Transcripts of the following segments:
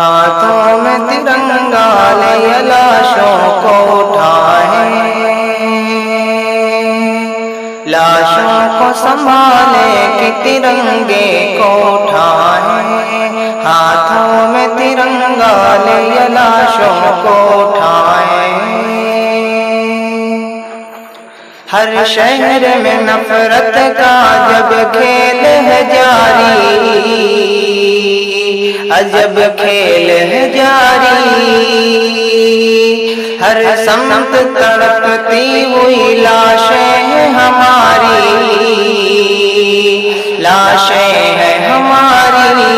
ہاتھوں میں ترنگا لے لاشوں کو اٹھائیں، لاشوں کو سنبھالے کہ ترنگے کو اٹھائیں، ہاتھوں میں ترنگا لے لاشوں کو اٹھائیں۔ ہر شہر میں نفرت کا جب کھیل ہے جاری، عجب کھیل ہے جاری، ہر سمت تڑپتی ہوئی لاشیں ہیں ہماری، لاشیں ہیں ہماری،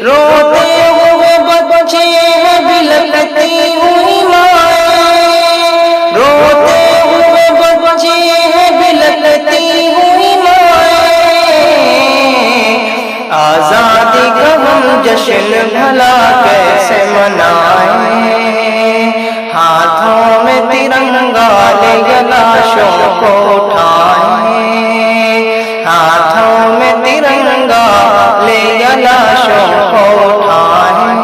روتے ہوئے بچے ہیں بلکتی ہوئی مائیں، روتے ہوئے بچے ہیں بلکتی ہوئی مائیں، آزادی کا ہم جشن بھلا کیسے منائیں، ہاتھوں میں ترنگا لے لاشوں کو اٹھائیں، ہاتھوں میں ترنگا لے لاشوں کو اٹھائیں۔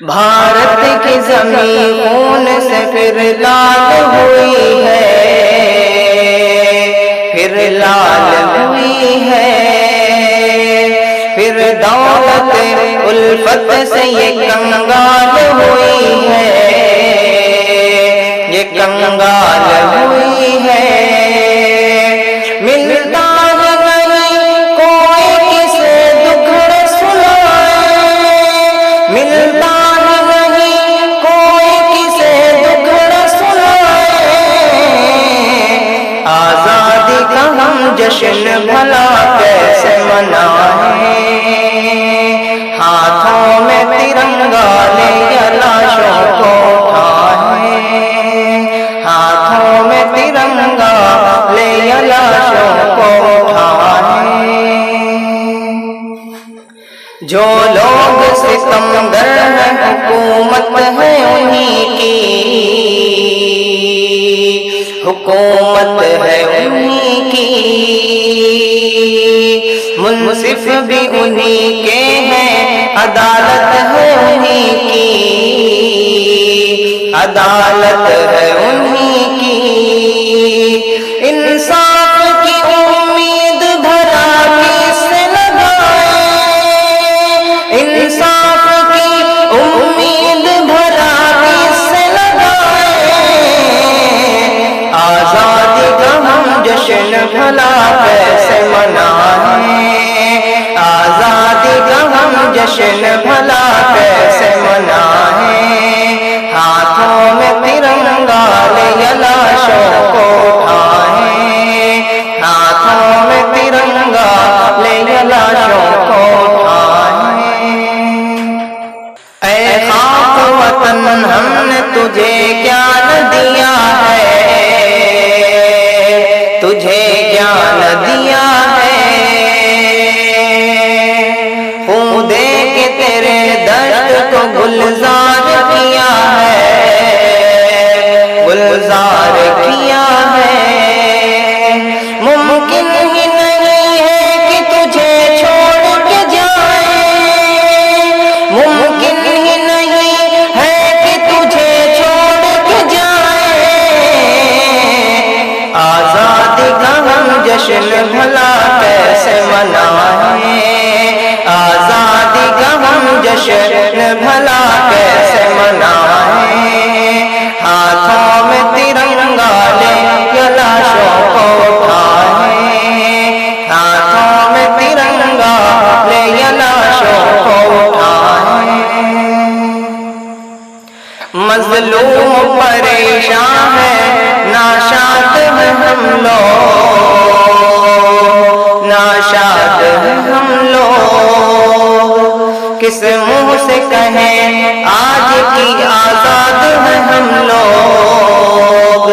بھارت کی زمین خون سے پھر لال ہوئی ہے، پھر لال ہوئی ہے، پھر دولت الفت سے یہ کنگال ہوئی ہے، یہ کنگال ہوئی ہے، ملتا نہیں کوئی کسے دکھڑ سنائے، ملتا نہیں کوئی کسے دکھڑ سنائے، آزادی کا ہم جشن بھلا کیسے منائیں، ہاتھوں میں ترنگا لے لاشوں کو اٹھائیں، ہاتھوں میں ترنگا لے لاشوں کو اٹھائیں۔ جو لوگ ستمگر ہیں حکومت ہے انہی کی، حکومت ہے انہی کی، منصف بھی انہی کے ہیں، عدالت ہے انہی کی، عدالت ہے انہی کی، انصاف کی امید بھلا کس سے لگائیں، انصاف کی امید بھلا کس سے لگائیں، آزادی کا ہم جشن بھلا کیسے منائیں، آزادی کا ہم جشن بھلا کیسے منائیں، ہاتھوں میں ترنگا لے لاشوں کو اٹھائیں، ہاتھوں میں ترنگا لے لاشوں کو اٹھائیں۔ اے خاک وطن ہم نے تجھے گیان دیا ہے، تجھے گیان دیا ہے، خون دے کے تیرے درد کو گلزار کیا ہے، گلزار کیا ہے، ممکن ہی نہیں ہے کہ تجھے چھوڑ کے جائیں، ممکن ہی نہیں ہے کہ تجھے چھوڑ کے جائیں، آزادی کا ہم جشن بھلا کیسے منائیں، آزادی کا ہم جشن بھلا کیسے منائیں، ہاتھوں میں ترنگا لے لاشوں کو اٹھائیں، ہاتھوں میں ترنگا لے لاشوں کو اٹھائیں۔ مظلوم پریشان ہے، ناشاد ہیں ہم لوگ، ناشاد ہیں ہم لوگ، کس منہ سے کہیں آج کی آزاد ہیں ہم لوگ،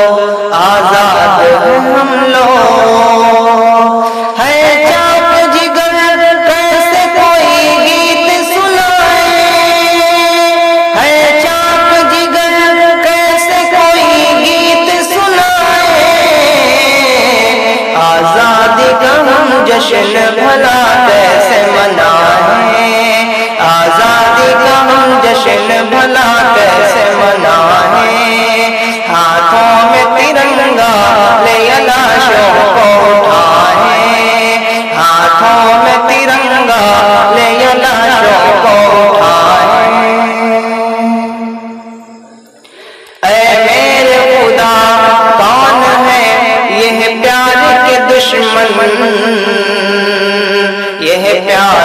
آزاد ہیں ہم لوگ، ہے چاک جگر کیسے کوئی گیت سنائے، ہے چاک جگر کیسے کوئی گیت سنائے، آزادی کا ہم جشن بھلا کیسے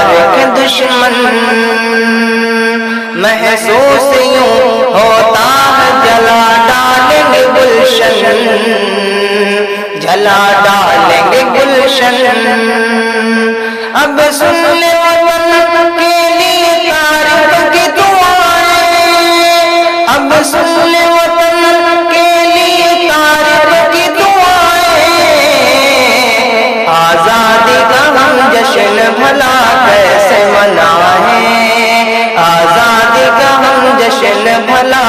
یار کے دشمن محسوس یوں ہوتا ہے جلا ڈالیں گے گلشن جلا ڈالیں گے گلشن اب سن لے وطن کے لیے تاریخ کی دعائیں اب سن لے وطن کے لیے تاریخ کی دعائیں آزادی کا ہم جشن بھلا کیسے منائیں آزادی کا ہم جشن بھلا